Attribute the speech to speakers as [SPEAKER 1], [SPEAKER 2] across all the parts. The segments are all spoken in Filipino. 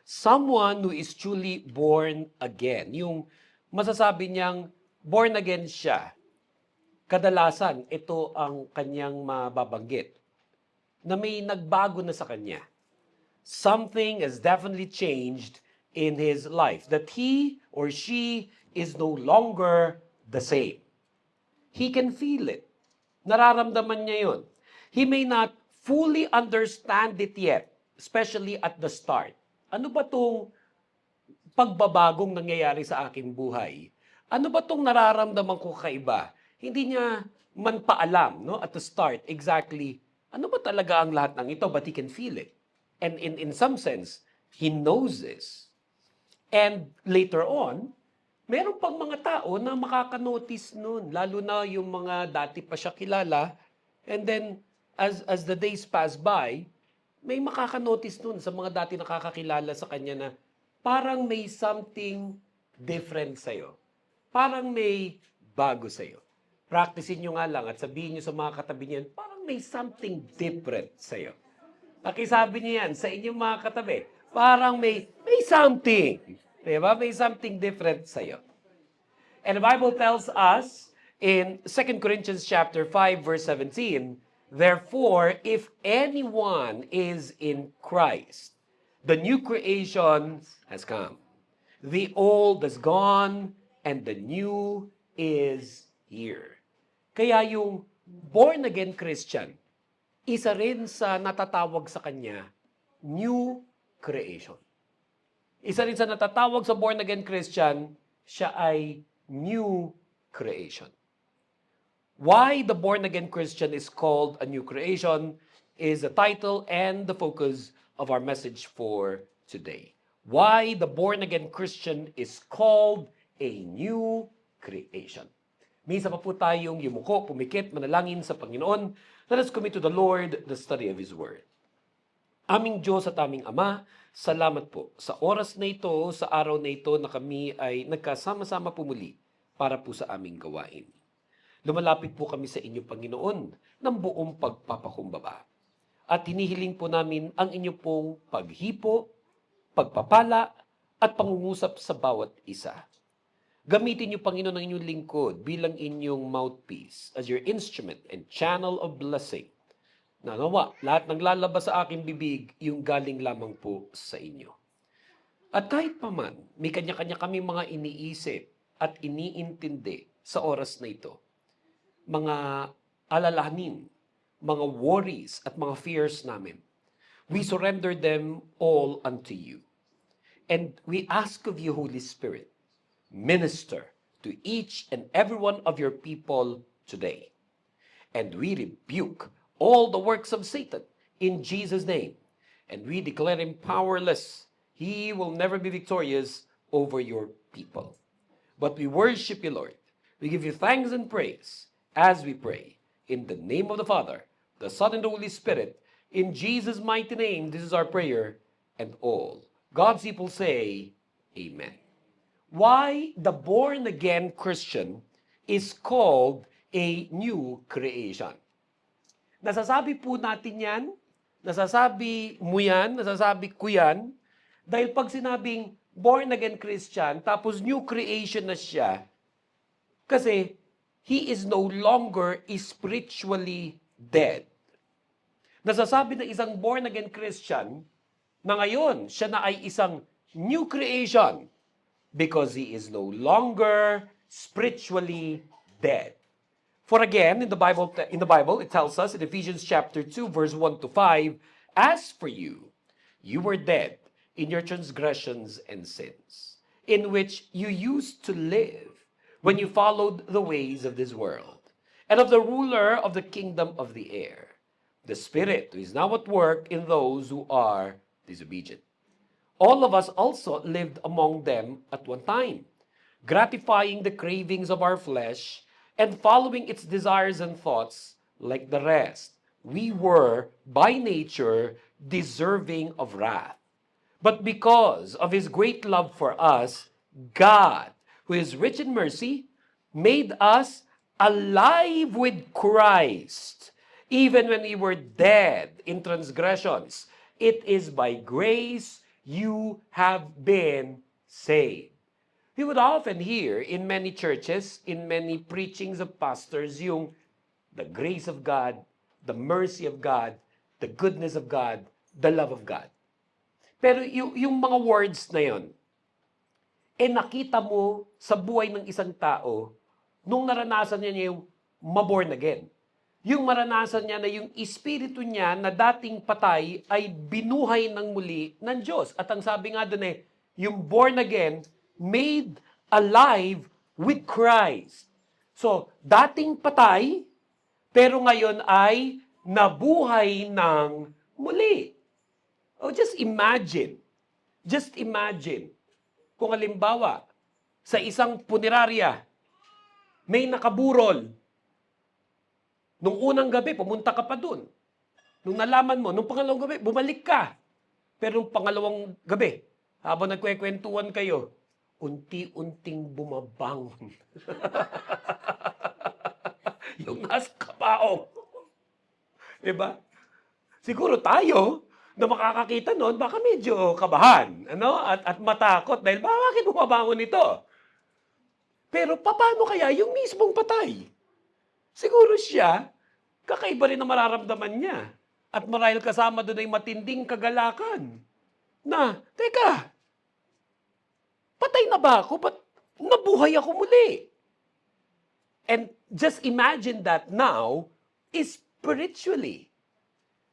[SPEAKER 1] someone who is truly born again. Yung masasabi niyang born again siya, kadalasan ito ang kanyang mababanggit, na may nagbago na sa kanya. Something has definitely changed in his life, that he or she is no longer the same. He can feel it. Nararamdaman niya yun. He may not fully understand it yet, especially at the start. Ano ba itong pagbabagong nangyayari sa aking buhay? Ano ba itong nararamdaman ko kaiba? Hindi niya man paalam, no, at the start exactly ano ba talaga ang lahat ng ito, but he can feel it. And in some sense, he knows this. And later on, meron pang mga tao na makakanotice nun, lalo na yung mga dati pa siya kilala. And then, as the days pass by, may makakanotice nun sa mga dati nakakakilala sa kanya na parang may something different sa'yo. Parang may bago sa'yo. Practicein nyo nga lang at sabihin nyo sa mga katabi niyan, parang may something different sa'yo. Pakisabi niyo yan sa inyong mga katabi, parang may something. Diba? May something different sa'yo. And the Bible tells us in 2 Corinthians chapter 5, verse 17, therefore, if anyone is in Christ, the new creation has come. The old is gone, and the new is here. Kaya yung born-again Christian, isa rin sa natatawag sa kanya, new creation. Isa rin sa natatawag sa born-again Christian, siya ay new creation. Why the born-again Christian is called a new creation is the title and the focus of our message for today. Why the born-again Christian is called a new creation. Minsan pa po tayong yumuko, pumikit, manalangin sa Panginoon. Let us commit to the Lord the study of His Word. Aming Diyos at aming Ama, salamat po sa oras na ito, sa araw na ito na kami ay nagkasama-sama pumuli para po sa aming gawain. Lumalapit po kami sa inyo, Panginoon, ng buong pagpapakumbaba. At hinihiling po namin ang inyo pong paghipo, pagpapala, at pangungusap sa bawat isa. Gamitin niyo, Panginoon, ang inyong lingkod bilang inyong mouthpiece as your instrument and channel of blessing. Nawa, lahat ng lalabas sa aking bibig, yung galing lamang po sa inyo. At kahit pa man, may kanya-kanya kami mga iniisip at iniintindi sa oras na ito. Mga alalahanin, mga worries at mga fears namin. We surrender them all unto you. And we ask of you, Holy Spirit, minister to each and every one of your people today. And we rebuke all the works of Satan in Jesus' name. And we declare him powerless. He will never be victorious over your people. But we worship you, Lord. We give you thanks and praise as we pray. In the name of the Father, the Son, and the Holy Spirit, in Jesus' mighty name, this is our prayer. And all God's people say, Amen. Why the born-again Christian is called a new creation. Nasasabi po natin yan, nasasabi mo yan, nasasabi ko yan, dahil pag sinabing born-again Christian, tapos new creation na siya, kasi he is no longer spiritually dead. Nasasabi ng isang born-again Christian na ngayon siya na ay isang new creation, because he is no longer spiritually dead. For again, in the Bible, it tells us in Ephesians chapter 2, verse 1 to 5, as for you, you were dead in your transgressions and sins, in which you used to live when you followed the ways of this world, and of the ruler of the kingdom of the air, the Spirit who is now at work in those who are disobedient. All of us also lived among them at one time, gratifying the cravings of our flesh and following its desires and thoughts like the rest. We were, by nature, deserving of wrath. But because of His great love for us, God, who is rich in mercy, made us alive with Christ, even when we were dead in transgressions. It is by grace you have been saved. We would often hear in many churches, in many preachings of pastors, yung the grace of God, the mercy of God, the goodness of God, the love of God. Pero yung mga words na yon, nakita mo sa buhay ng isang tao nung naranasan niya yung maborn again. Yung maranasan niya na yung espiritu niya na dating patay ay binuhay ng muli ng Diyos. At ang sabi nga doon yung born again, made alive with Christ. So, dating patay, pero ngayon ay nabuhay ng muli. Oh, just imagine kung halimbawa, sa isang punerarya, may nakaburol. Nung unang gabi, pumunta ka pa dun. Nung nalaman mo, nung pangalawang gabi, bumalik ka. Pero nung pangalawang gabi, habang nagkwekwentuhan kayo, unti-unting bumabangon. Yung nasa kabaong. Diba? Siguro tayo, na makakakita noon, baka medyo kabahan, at matakot dahil bakit bumabangon ito? Pero paano kaya yung mismong patay? Siguro siya, kakaiba rin na mararamdaman niya. At marahil kasama doon ay matinding kagalakan. Na, teka, patay na ba ako? Ba't nabuhay ako muli? And just imagine that now is spiritually.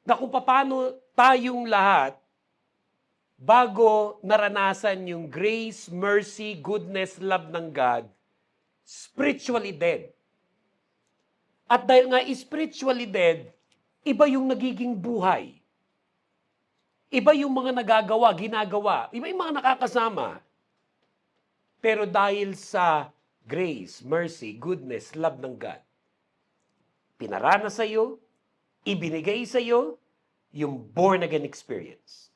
[SPEAKER 1] Na kung paano tayong lahat, bago naranasan yung grace, mercy, goodness, love ng God, spiritually dead. At dahil nga spiritually dead, iba yung nagiging buhay. Iba yung mga nagagawa, ginagawa. Iba yung mga nakakasama. Pero dahil sa grace, mercy, goodness, love ng God, pinarana sa iyo, ibinigay sa iyo yung born-again experience.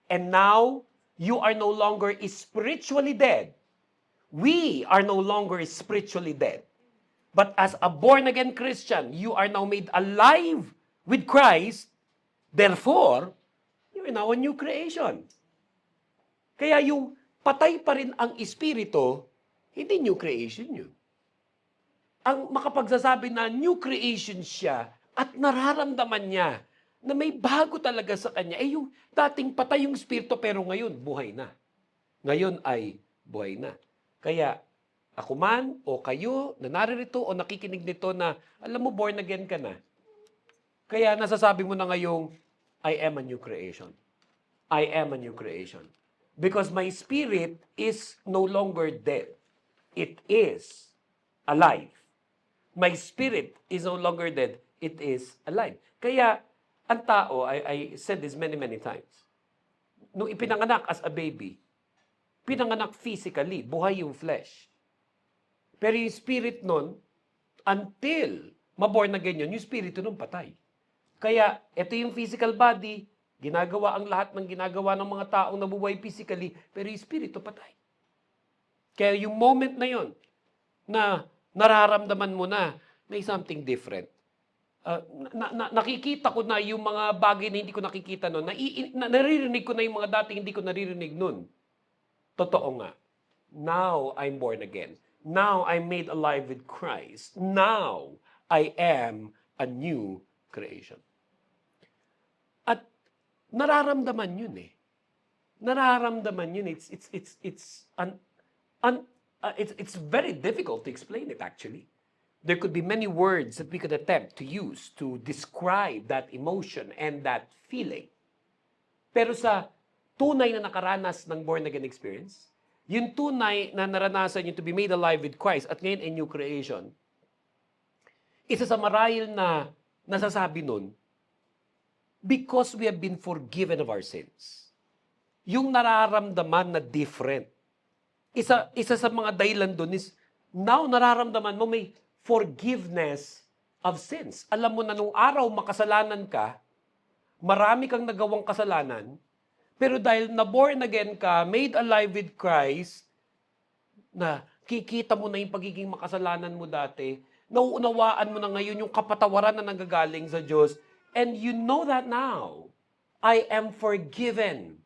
[SPEAKER 1] And now, you are no longer spiritually dead. We are no longer spiritually dead. But as a born-again Christian, you are now made alive with Christ. Therefore, you are now a new creation. Kaya yung patay pa rin ang espiritu, hindi new creation yun. Ang makapagsasabi na new creation siya at nararamdaman niya na may bago talaga sa kanya, yung dating patay yung espiritu pero ngayon buhay na. Ngayon ay buhay na. Kaya ako man o kayo na naririto o nakikinig nito na alam mo born again ka na. Kaya nasasabi mo na ngayong I am a new creation. I am a new creation. Because my spirit is no longer dead. It is alive. My spirit is no longer dead. It is alive. Kaya ang tao, I said this many, many times, nung ipinanganak as a baby, pinanganak physically, buhay yung flesh. Pero yung spirit nun, until maborn na ganyan, yung spirito nun patay. Kaya, ito yung physical body, ginagawa ang lahat ng ginagawa ng mga taong nabubuhay physically, pero yung spirito patay. Kaya yung moment na yon na nararamdaman mo na may something different. Nakikita ko na yung mga bagay na hindi ko nakikita noon. Naririnig ko na yung mga dating hindi ko naririnig noon. Totoo nga. Now I'm born again. Now I'm made alive with Christ. Now I am a new creation. At nararamdaman yun eh. Nararamdaman yun. It's very difficult to explain it actually. There could be many words that we could attempt to use to describe that emotion and that feeling. Pero sa tunay na nakaranas ng born-again experience, yung tunay na naranasan yung to be made alive with Christ at ngayon a new creation, isa sa marahil na nasasabi nun, because we have been forgiven of our sins. Yung nararamdaman na different. Isa sa mga dahilan dun is, now nararamdaman mo may forgiveness of sins. Alam mo na nung araw makasalanan ka, marami kang nagawang kasalanan, pero dahil na born again ka, made alive with Christ, na kikita mo na yung pagiging makasalanan mo dati, nauunawaan mo na ngayon yung kapatawaran na nanggagaling sa Diyos, and you know that now, I am forgiven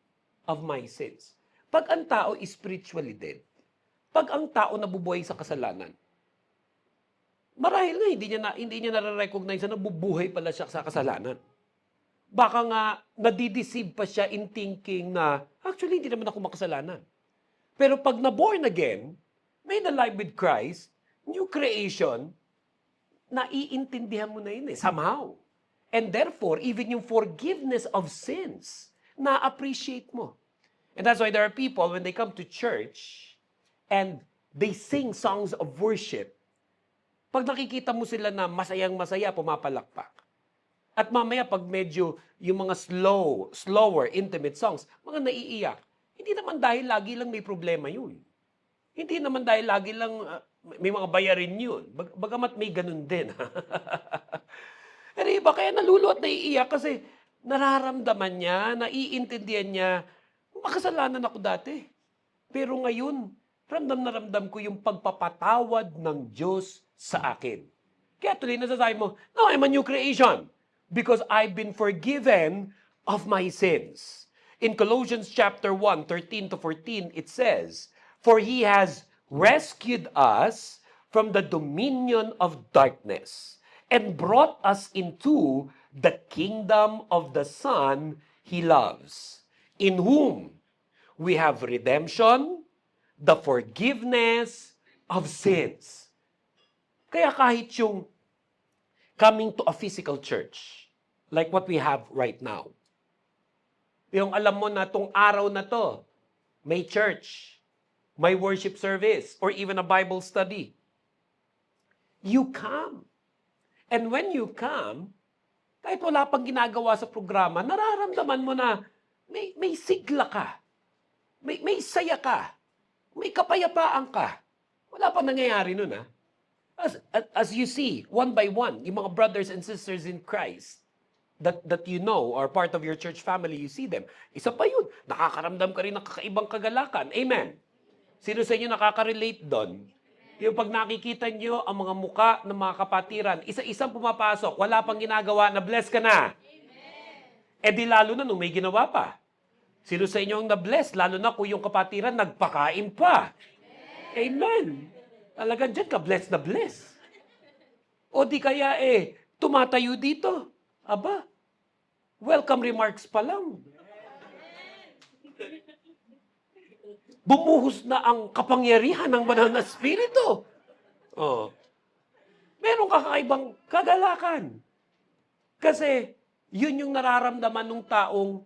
[SPEAKER 1] of my sins. Pag ang tao is spiritually dead, pag ang tao nabubuhay sa kasalanan, marahil nga hindi niya nare-recognize na nabubuhay pala siya sa kasalanan. Baka nga nadideceive pa siya in thinking na actually hindi naman ako makasalanan. Pero pag na-born again, made alive with Christ, new creation, naiintindihan mo na yun somehow. And therefore, even yung forgiveness of sins, na-appreciate mo. And that's why there are people, when they come to church, and they sing songs of worship, pag nakikita mo sila na masayang-masaya, pumapalakpak. At mamaya, pag medyo yung mga slower, intimate songs, mga naiiyak, hindi naman dahil lagi lang may problema yun. Hindi naman dahil lagi lang may mga bayarin yun. Bagamat may ganun din. Pero iba kaya naluluwa at naiiyak kasi nararamdaman niya, naiintindihan niya, makasalanan ako dati. Pero ngayon, ramdam na ramdam ko yung pagpapatawad ng Diyos sa akin. Kaya tuloy nasasabi mo, no, I'm a new creation because I've been forgiven of my sins. In Colossians chapter 1, 13 to 14, it says, "For He has rescued us from the dominion of darkness and brought us into the kingdom of the Son He loves, in whom we have redemption, the forgiveness of sins." Kaya kahit yung coming to a physical church, like what we have right now, yung alam mo na tong araw na to, may church, may worship service, or even a Bible study. You come. And when you come, kahit wala pang ginagawa sa programa, nararamdaman mo na may sigla ka. May saya ka. May kapayapaan ka. Wala pa nangyayari nun, ha? As you see, one by one, yung mga brothers and sisters in Christ that you know are part of your church family, you see them. Isa pa yun, nakakaramdam ka rin ng kakaibang kagalakan. Amen. Sino sa inyo nakaka-relate doon? Yung pag nakikita nyo ang mga muka ng mga kapatiran, isa-isang pumapasok, wala pang ginagawa, na-bless ka na. Amen. Eh di lalo na nung may ginawa pa. Sino sa inyo ang na-bless, lalo na kung yung kapatiran nagpakain pa. Amen. Talagang dyan ka, bless na bless. O di kaya tumatayo dito. Aba, welcome remarks pa lang. Bumuhos na ang kapangyarihan ng banal na espiritu. Oh. Meron kakaibang kagalakan. Kasi yun yung nararamdaman ng taong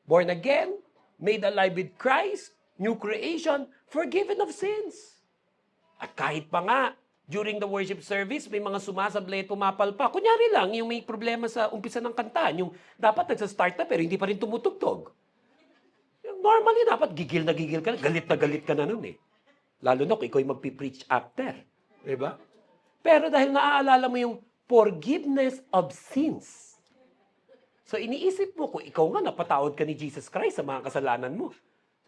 [SPEAKER 1] born again, made alive with Christ, new creation, forgiven of sins. At kahit pa nga, during the worship service, may mga sumasablay at pumapalpa. Kunyari lang, yung may problema sa umpisa ng kanta, yung dapat nagsastart na pero hindi pa rin tumutugtog. Normally, dapat gigil ka na, galit ka na nun eh. Lalo na kung ikaw yung magpipreach after. Diba? Pero dahil naaalala mo yung forgiveness of sins. So iniisip mo, kung ikaw nga napatawad ka ni Jesus Christ sa mga kasalanan mo,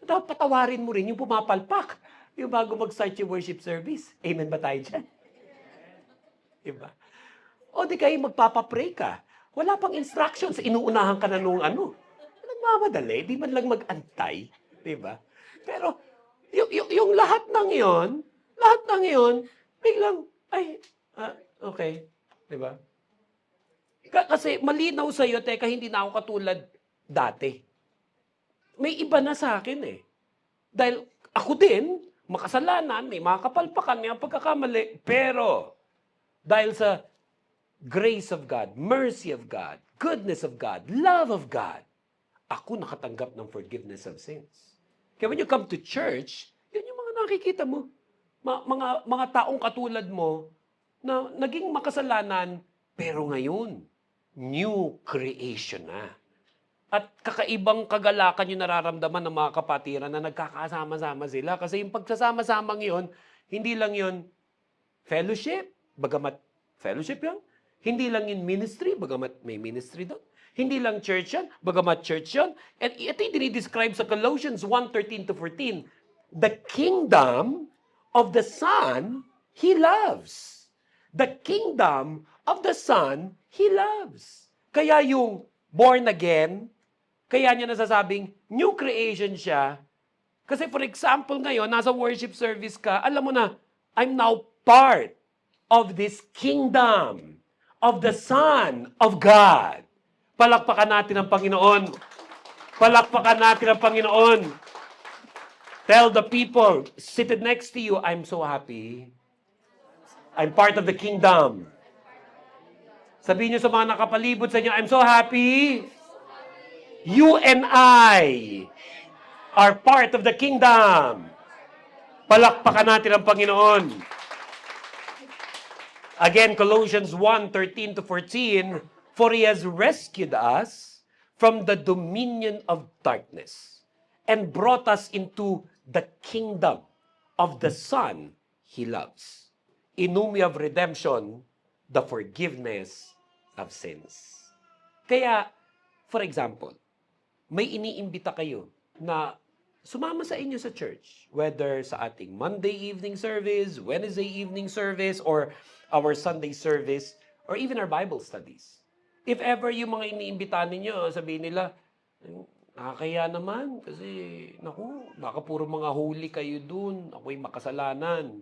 [SPEAKER 1] so dapat patawarin mo rin yung pumapalpak. Yung bago mag-start yung worship service. Amen ba tayo dyan? Diba? O di kayo magpapapray ka. Wala pang instructions. Inuunahan ka na nung ano. Nagmamadali. Di man lang mag-antay. Diba? Pero yung lahat ng yon, biglang, okay. Diba? Kasi malinaw sa'yo, teka, hindi na ako katulad dati. May iba na sa akin eh. Dahil ako din, makasalanan, may mga kapalpakan, may mga pagkakamali. Pero, dahil sa grace of God, mercy of God, goodness of God, love of God, ako nakatanggap ng forgiveness of sins. Kaya when you come to church, yun yung mga nakikita mo. Mga taong katulad mo na naging makasalanan, pero ngayon, new creation na. At kakaibang kagalakan yung nararamdaman ng mga kapatiran na nagkakasama-sama sila. Kasi yung pagsasama-samang yun, hindi lang yun fellowship, bagamat fellowship yun. Hindi lang yun ministry, bagamat may ministry doon. Hindi lang church yan, bagamat church yun. At ito yung dinidescribe sa Colossians 1:13 to 14. The kingdom of the Son He loves. The kingdom of the Son He loves. Kaya yung born again, Kaya niya nasasabing, new creation siya. Kasi for example ngayon, nasa worship service ka, alam mo na, I'm now part of this kingdom of the Son of God. Palakpakan natin ang Panginoon. Palakpakan natin ang Panginoon. Tell the people seated next to you, I'm so happy. I'm part of the kingdom. Sabihin niyo sa mga nakapalibot sa inyo, I'm so happy. You and I are part of the kingdom. Palakpakan natin ang Panginoon. Again, Colossians 1:13-14, for He has rescued us from the dominion of darkness and brought us into the kingdom of the Son He loves, in whom we have redemption, the forgiveness of sins. Kaya, for example, may iniimbita kayo na sumama sa inyo sa church, whether sa ating Monday evening service, Wednesday evening service, or our Sunday service, or even our Bible studies. If ever yung mga iniimbitahan ninyo, sabihin nila, nakakaya naman kasi, naku, baka puro mga huli kayo dun, ako'y makasalanan.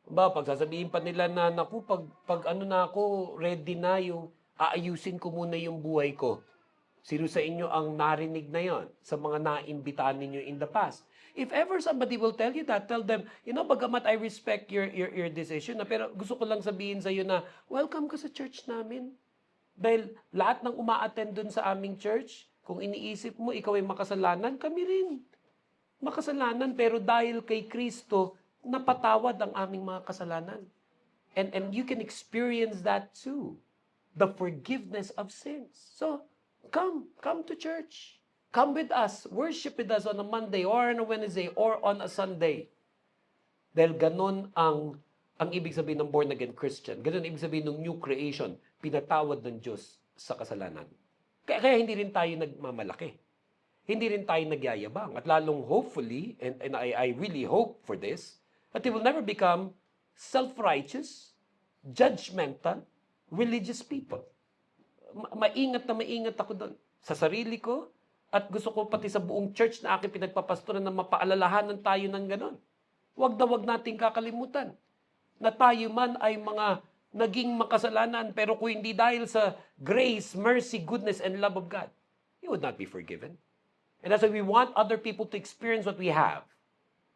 [SPEAKER 1] Ba, pag sasabihin pa nila na, naku, pag ano na ako, ready na yung, aayusin ko muna yung buhay ko. Sino sa inyo ang narinig na yon sa mga naimbitahan ninyo in the past? If ever somebody will tell you that, tell them, bagamat I respect your decision, pero gusto ko lang sabihin sa iyo na, welcome ka sa church namin. Dahil lahat ng uma-attend dun sa aming church, kung iniisip mo, ikaw ay makasalanan, kami rin. Makasalanan, pero dahil kay Kristo, napatawad ang aming mga kasalanan. And you can experience that too. The forgiveness of sins. So, come to church. Come with us. Worship with us on a Monday or on a Wednesday or on a Sunday. Dahil ganun ang ibig sabihin ng born again Christian. Ganun ang ibig sabihin ng new creation. Pinatawad ng Diyos sa kasalanan. Kaya hindi rin tayo nagmamalaki. Hindi rin tayo nagyayabang. At lalong hopefully, and I really hope for this, that we will never become self-righteous, judgmental, religious people. Maingat ako doon sa sarili ko at gusto ko pati sa buong church na aking pinagpapastoran na mapaalalahanan tayo ng ganon. Huwag nating kakalimutan na tayo man ay mga naging makasalanan, pero kung hindi dahil sa grace, mercy, goodness, and love of God, you would not be forgiven. And that's why we want other people to experience what we have,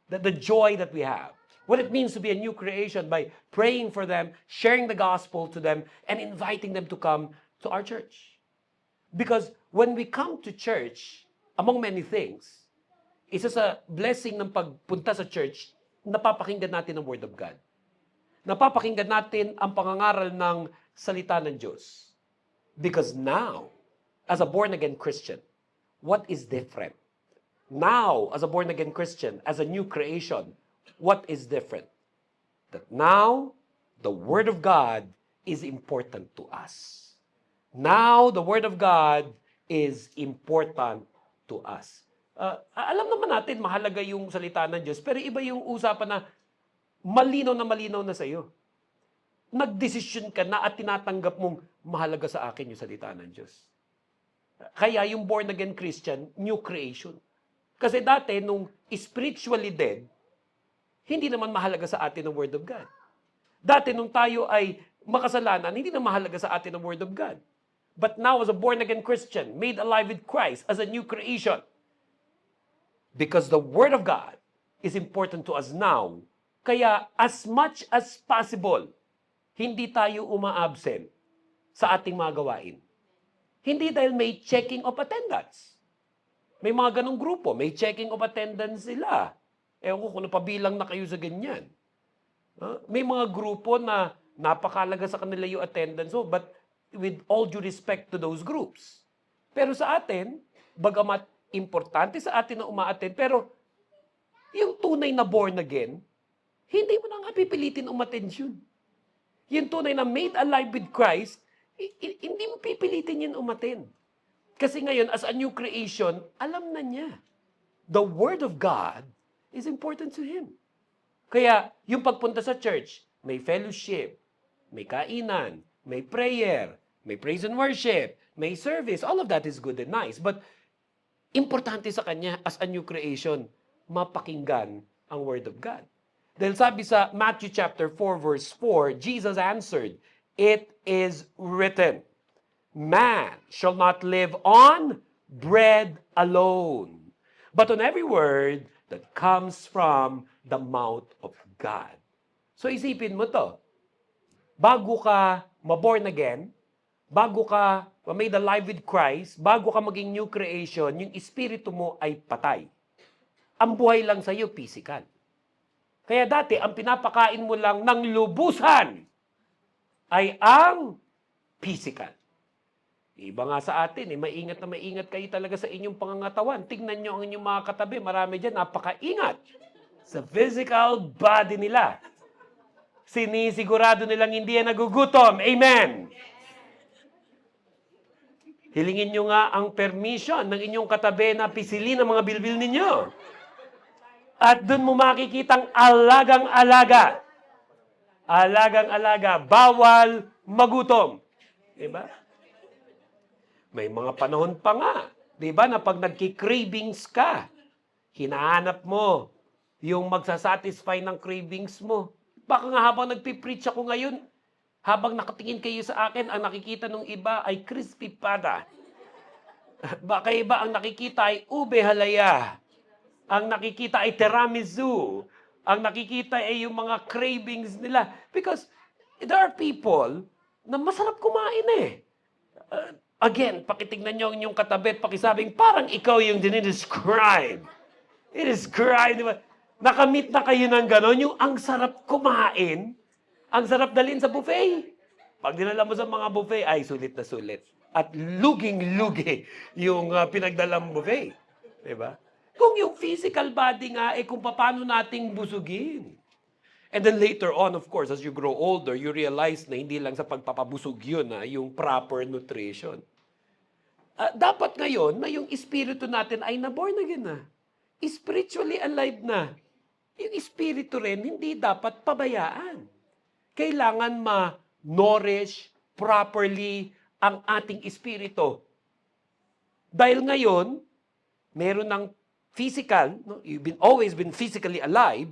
[SPEAKER 1] the joy that we have, what it means to be a new creation by praying for them, sharing the gospel to them, and inviting them to come to our church. Because when we come to church, among many things, isa sa blessing ng pagpunta sa church, napapakinggan natin ang Word of God. Napapakinggan natin ang pangangaral ng salita ng Diyos. Because now, as a born-again Christian, what is different? Now, as a born-again Christian, as a new creation, what is different? That now, the Word of God is important to us. Now, the Word of God is important to us. Alam naman natin, mahalaga yung salita ng Diyos, pero iba yung usapan na malinaw na sa iyo. Nagdesisyon ka na at tinatanggap mong mahalaga sa akin yung salita ng Diyos. Kaya yung born-again Christian, new creation. Kasi dati, nung spiritually dead, hindi naman mahalaga sa atin ang Word of God. Dati, nung tayo ay makasalanan, hindi na mahalaga sa atin ang Word of God. But now, as a born-again Christian, made alive with Christ, as a new creation, because the Word of God is important to us now, kaya as much as possible, hindi tayo uma-absent sa ating mga gawain. Hindi dahil may checking of attendance. May mga ganong grupo, may checking of attendance sila. Ewan ko kung napabilang na kayo sa ganyan. May mga grupo na napakalaga sa kanila yung attendance, but with all due respect to those groups. Pero sa atin, bagamat importante sa atin na uma-attend, pero yung tunay na born again, hindi mo na nga pipilitin umattend yun. Yung tunay na made alive with Christ, hindi mo pipilitin yun umattend. Kasi ngayon, as a new creation, alam na niya. The Word of God is important to Him. Kaya, yung pagpunta sa church, may fellowship, may kainan, may prayer, may praise and worship, may service, all of that is good and nice. But Importante sa kanya as a new creation, mapakinggan ang Word of God. Dahil sabi sa Matthew chapter 4 verse 4, Jesus answered, "It is written, man shall not live on bread alone, but on every word that comes from the mouth of God." So isipin mo to, bago ka ma-born again, bago ka made alive with Christ, bago ka maging new creation, yung espiritu mo ay patay. Ang buhay lang sa iyo, physical. Kaya dati, ang pinapakain mo lang ng lubusan ay ang physical. Iba nga sa atin, maingat na maingat kayo talaga sa inyong pangangatawan. Tingnan nyo ang inyong mga katabi, marami dyan, napakaingat sa physical body nila. Sinisigurado nilang hindi yan nagugutom. Amen! Hilingin nyo nga ang permission ng inyong katabi na pisilin ang mga bilbil ninyo. At doon mo makikitang alagang-alaga. Alagang-alaga, bawal magutom. Diba? May mga panahon pa nga, diba, na pag nagki-cravings ka, hinahanap mo yung magsasatisfy ng cravings mo. Baka nga habang nagpipreach ako ngayon, habang nakatingin kayo sa akin, ang nakikita ng iba ay crispy pata. Baka iba ang nakikita ay ube halaya. Ang nakikita ay tiramisu. Ang nakikita ay yung mga cravings nila. Because there are people na masarap kumain eh. Again, pakitignan nyo ang inyong katabi at pakisabing parang ikaw yung dinidescribe. I-describe, di ba? Nakamit na kayo ng gano'n, yung ang sarap kumain, ang sarap dalhin sa buffet. Pag dinala mo sa mga buffet, ay sulit na sulit. At luging-lugi yung pinagdalang buffet. Diba? Kung yung physical body nga, kung paano nating busugin. And then later on, of course, as you grow older, you realize na hindi lang sa pagpapabusog yun, yung proper nutrition. Dapat ngayon na yung espiritu natin ay na-born again na. Spiritually alive na. Yung espiritu rin, hindi dapat pabayaan. Kailangan ma-nourish properly ang ating espiritu. Dahil ngayon, meron ng physical, no? You've always been physically alive,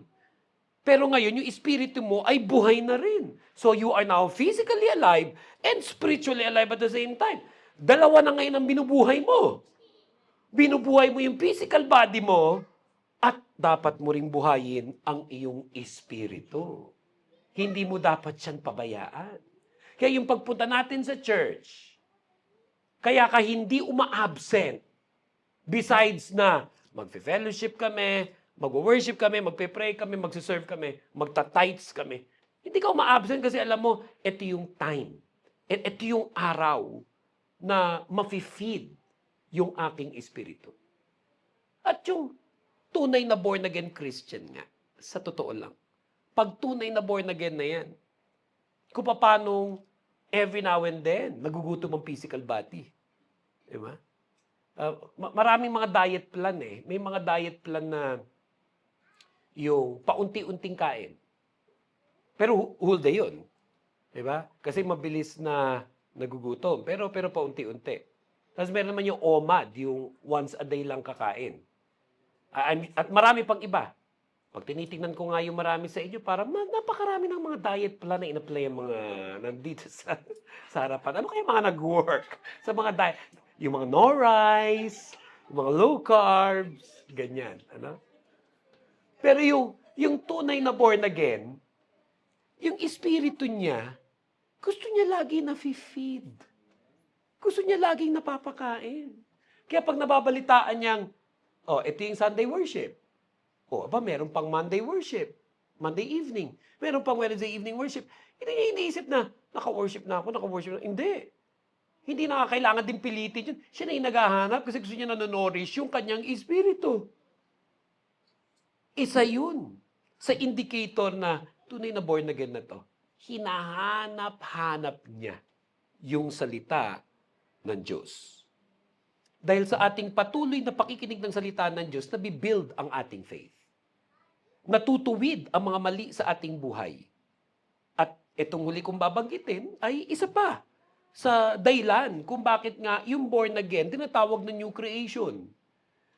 [SPEAKER 1] pero ngayon yung espiritu mo ay buhay na rin. So you are now physically alive and spiritually alive at the same time. Dalawa na ngayon ang binubuhay mo. Binubuhay mo yung physical body mo at dapat mo ring buhayin ang iyong espiritu. Hindi mo dapat siyang pabayaan. Kaya yung pagpunta natin sa church, kaya ka hindi uma-absent. Besides na magfe-fellowship kami, mag-worship kami, magpe-pray kami, magsiserve kami, magta-tithes kami. Hindi ka uma-absent kasi alam mo, ito yung time. Ito yung araw na mafe-feed yung aking espiritu. At yung tunay na born again Christian nga, sa totoo lang, pag tunay na born again na yan, kung paano every now and then, nagugutom ang physical body. Diba? Maraming mga diet plan eh. May mga diet plan na yung paunti-unting kain. Pero whole day yun. Diba? Kasi mabilis na nagugutom. Pero paunti-unti. Tapos meron naman yung OMAD, yung once a day lang kakain. At marami pang iba. Pag tinitingnan ko nga yung marami sa inyo, parang napakarami ng mga diet plan na in-apply yung mga nandito sa harapan. Ano kaya mga nag-work sa mga diet? Yung mga no rice, yung mga low carbs, ganyan. Ano? Pero yung tunay na born again, yung espiritu niya, gusto niya lagi na-feed. Gusto niya laging napapakain. Kaya pag nababalitaan niyang, ito yung Sunday worship. Meron pang Monday worship. Monday evening. Meron pang Wednesday evening worship. Hindi niya iniisip na, naka-worship na ako. Hindi. Hindi na kailangan din pilitin yun. Siya na yung naghahanap kasi gusto niya nanonourish yung kanyang espiritu. Isa yun sa indicator na tunay na born again na to. Hinahanap-hanap niya yung salita ng Diyos. Dahil sa ating patuloy na pakikinig ng salita ng Diyos, nabibuild ang ating faith. Natutuwid ang mga mali sa ating buhay. At itong huli kong babanggitin ay isa pa sa dahilan kung bakit nga yung born again, tinatawag na new creation.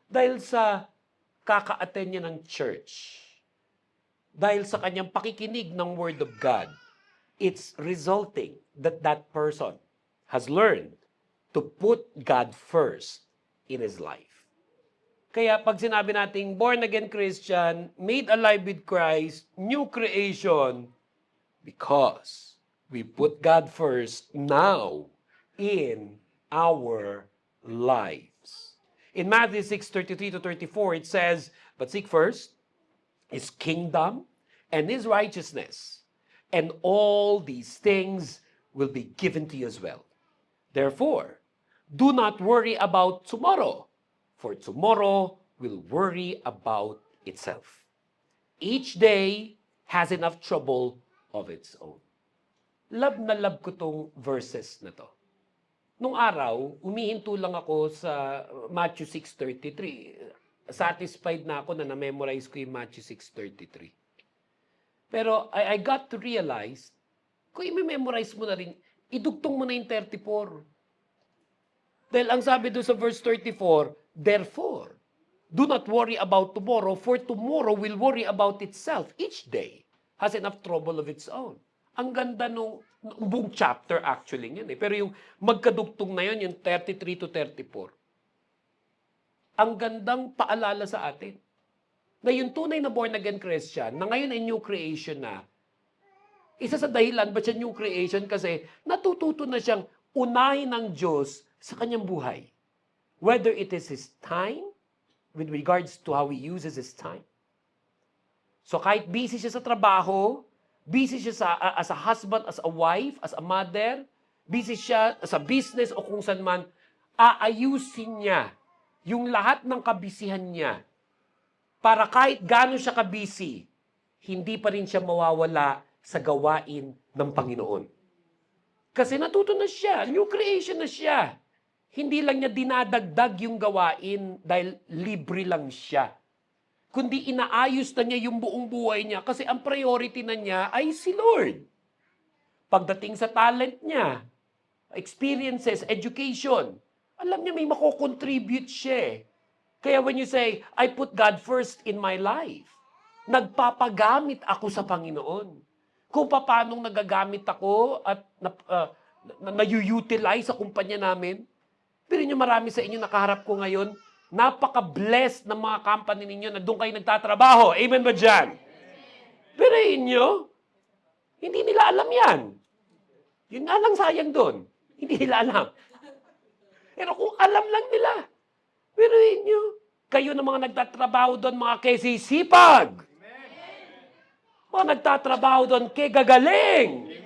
[SPEAKER 1] Dahil sa kaka-attend niya ng church, dahil sa kanyang pakikinig ng Word of God, it's resulting that that person has learned to put God first in his life. Kaya pag sinabi nating born-again Christian, made alive with Christ, new creation, because we put God first now in our lives. In Matthew 6:33 to 34, it says, "But seek first His kingdom and His righteousness, and all these things will be given to you as well. Therefore, do not worry about tomorrow, for tomorrow will worry about itself. Each day has enough trouble of its own." Love na love ko tong verses na to. Nung araw, umihinto lang ako sa Matthew 6:33. Satisfied na ako na na-memorize ko yung Matthew 6:33. Pero I got to realize, kung i-memorize mo na rin, idugtong mo na yung 34. Dahil ang sabi doon sa verse 34, "Therefore, do not worry about tomorrow, for tomorrow will worry about itself. Each day has enough trouble of its own." Ang ganda nung buong chapter actually yun eh. Pero yung magkadugtong na yun, yung 33 to 34, ang gandang paalala sa atin na yung tunay na born-again Christian, na ngayon ay new creation na, isa sa dahilan ba siya new creation kasi natututo na siyang unahin ng Diyos sa kanyang buhay. Whether it is His time, with regards to how He uses His time. So kahit busy siya sa trabaho, busy siya as a husband, as a wife, as a mother, busy siya sa business o kung saan man, aayusin niya yung lahat ng kabisihan niya para kahit gaano siya kabisi, hindi pa rin siya mawawala sa gawain ng Panginoon. Kasi natuto na siya, new creation na siya. Hindi lang niya dinadagdag yung gawain dahil libre lang siya. Kundi inaayos na niya yung buong buhay niya kasi ang priority na niya ay si Lord. Pagdating sa talent niya, experiences, education, alam niya may mako-contribute siya. Kaya when you say, "I put God first in my life," nagpapagamit ako sa Panginoon. Kung paanong nagagamit ako at na-utilize sa kumpanya namin, pero nyo marami sa inyo nakaharap ko ngayon, napaka-blessed ng mga company ninyo na doon kayo nagtatrabaho. Amen ba dyan? Pero inyo, hindi nila alam yan. Yun nga lang sayang doon. Hindi nila alam. Pero kung alam lang nila, pero inyo, kayo na mga nagtatrabaho doon, mga kesisipag. Mga nagtatrabaho doon, kay gagaling.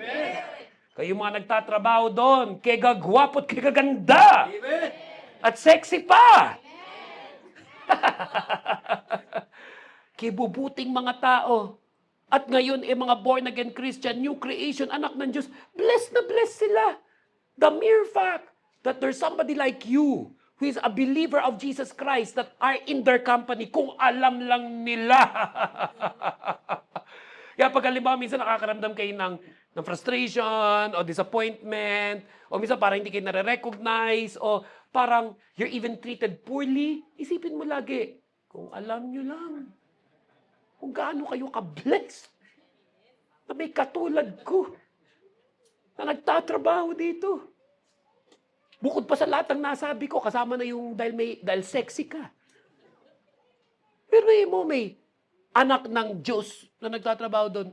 [SPEAKER 1] Kayo mga nagtatrabaho doon, kay gagwapo at kay gaganda. At sexy pa. Kibubuting mga tao. At ngayon, mga born-again Christian, new creation, anak ng Diyos, blessed na blessed sila. The mere fact that there's somebody like you who is a believer of Jesus Christ that are in their company, kung alam lang nila. Kaya pag halimbawa, minsan nakakaramdam kayo ng frustration o disappointment o minsan parang hindi kayo nare-recognize o parang you're even treated poorly, isipin mo lagi, kung alam nyo lang kung gaano kayo ka-blessed na may katulad ko na nagtatrabaho dito. Bukod pa sa lahat ng nasabi ko, kasama na yung dahil sexy ka. Pero may anak ng Diyos na nagtatrabaho doon.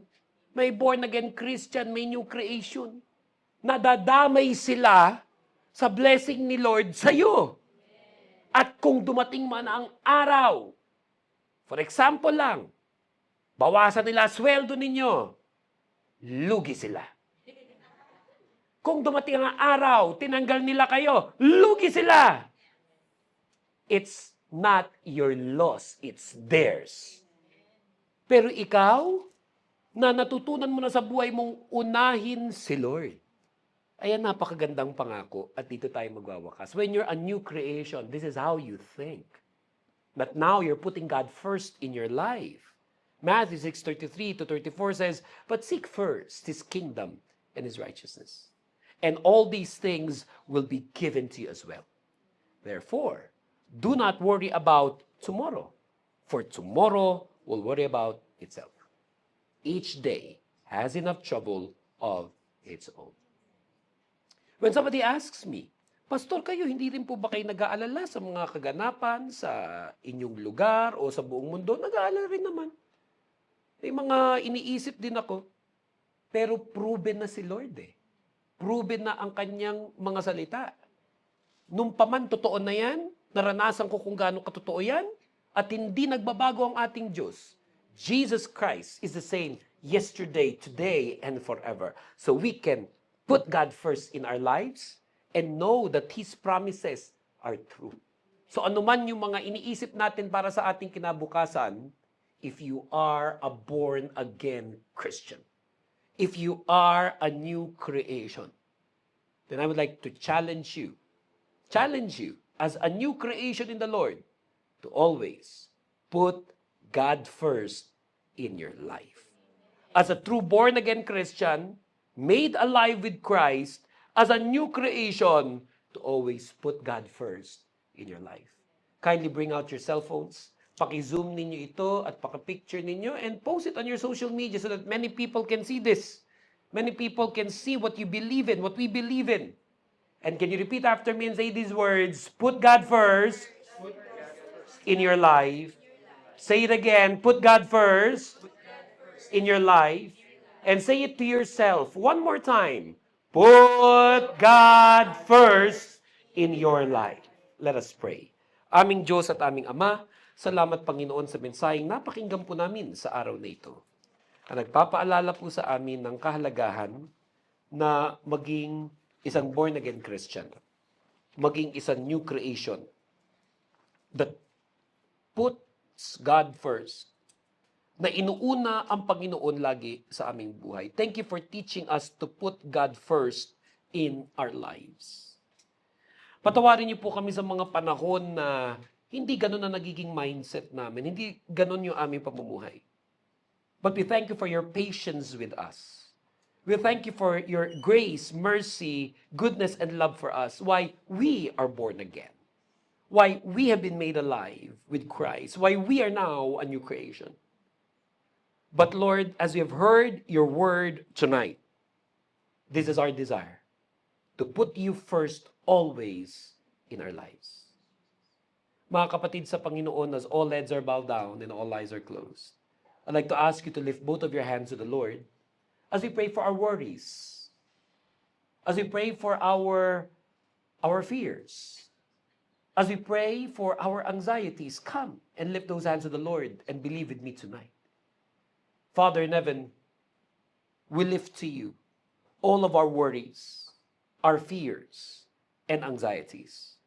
[SPEAKER 1] May born-again Christian, may new creation. Nadadamay sila sa blessing ni Lord sa'yo. At kung dumating man ang araw, for example lang, bawasan nila sweldo ninyo, lugi sila. Kung dumating ang araw, tinanggal nila kayo, lugi sila. It's not your loss, it's theirs. Pero ikaw, na natutunan mo na sa buhay mong unahin si Lord. Ayan, napakagandang pangako at dito tayo magwawakas. When you're a new creation, this is how you think. But now you're putting God first in your life. Matthew 6:33 to 34 says, "But seek first His kingdom and His righteousness, and all these things will be given to you as well. Therefore, Do not worry about tomorrow, for tomorrow will worry about itself. Each day has enough trouble of its own. When somebody asks me, Pastor, kayo hindi rin po ba kayo nag-aalala sa mga kaganapan sa inyong lugar o sa buong mundo? Nag-aalala rin naman. May mga iniisip din ako. Pero proven na si Lord eh. Proven na ang kanyang mga salita. Nung paman totoo na yan, naranasan ko kung gaano katotoo yan, at hindi nagbabago ang ating Diyos. Jesus Christ is the same yesterday, today, and forever. So we can put God first in our lives and know that His promises are true. So anuman yung mga iniisip natin para sa ating kinabukasan, if you are a born-again Christian, if you are a new creation, then I would like to challenge you as a new creation in the Lord to always put God first in your life. As a true born-again Christian, made alive with Christ, as a new creation, to always put God first in your life. Kindly bring out your cell phones, paki-zoom ninyo ito at paki-picture ninyo and post it on your social media so that many people can see this. Many people can see what you believe in, what we believe in. And can you repeat after me and say these words? Put God first in your life. Say it again. Put God first in your life. And say it to yourself one more time. Put God first in your life. Let us pray. Aming Diyos at aming Ama, salamat Panginoon sa mensaheng napakinggan po namin sa araw na ito. Na nagpapaalala po sa amin ng kahalagahan na maging isang born-again Christian, maging isang new creation that puts God first, na inuuna ang Panginoon lagi sa aming buhay. Thank you for teaching us to put God first in our lives. Patawarin niyo po kami sa mga panahon na hindi ganun na nagiging mindset namin, hindi ganun yung aming pamumuhay. But we thank you for your patience with us. We thank you for your grace, mercy, goodness, and love for us. Why we are born again. Why we have been made alive with Christ. Why we are now a new creation. But Lord, as we have heard your word tonight, this is our desire, to put you first always in our lives. Mga kapatid sa Panginoon, as all heads are bowed down and all eyes are closed, I'd like to ask you to lift both of your hands to the Lord as we pray for our worries, as we pray for our fears, as we pray for our anxieties. Come and lift those hands to the Lord and believe with me tonight. Father in heaven, we lift to you all of our worries, our fears, and anxieties.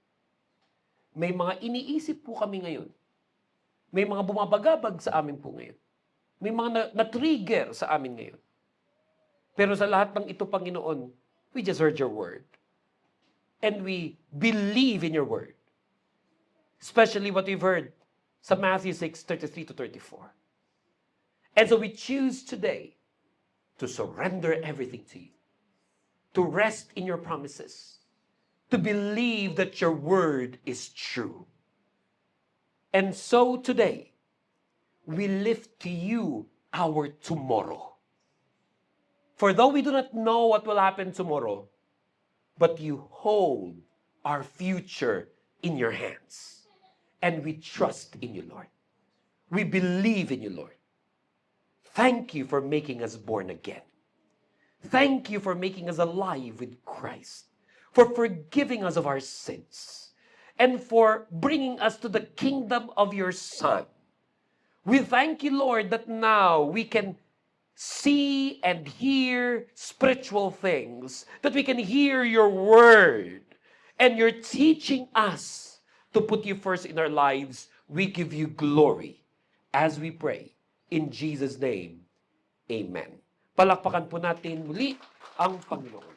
[SPEAKER 1] May mga iniisip po kami ngayon. May mga bumabagabag sa amin po ngayon. May mga na-trigger sa amin ngayon. Pero sa lahat ng ito, Panginoon, we just heard your word. And we believe in your word. Especially what we've heard sa Matthew 6:33 to 34. And so we choose today to surrender everything to you, to rest in your promises, to believe that your word is true. And so today, we lift to you our tomorrow. For though we do not know what will happen tomorrow, but you hold our future in your hands. And we trust in you, Lord. We believe in you, Lord. Thank you for making us born again. Thank you for making us alive with Christ, for forgiving us of our sins, and for bringing us to the kingdom of your Son. We thank you, Lord, that now we can see and hear spiritual things, that we can hear your word, and you're teaching us to put you first in our lives. We give you glory as we pray. In Jesus' name, amen. Palakpakan po natin muli ang Panginoon.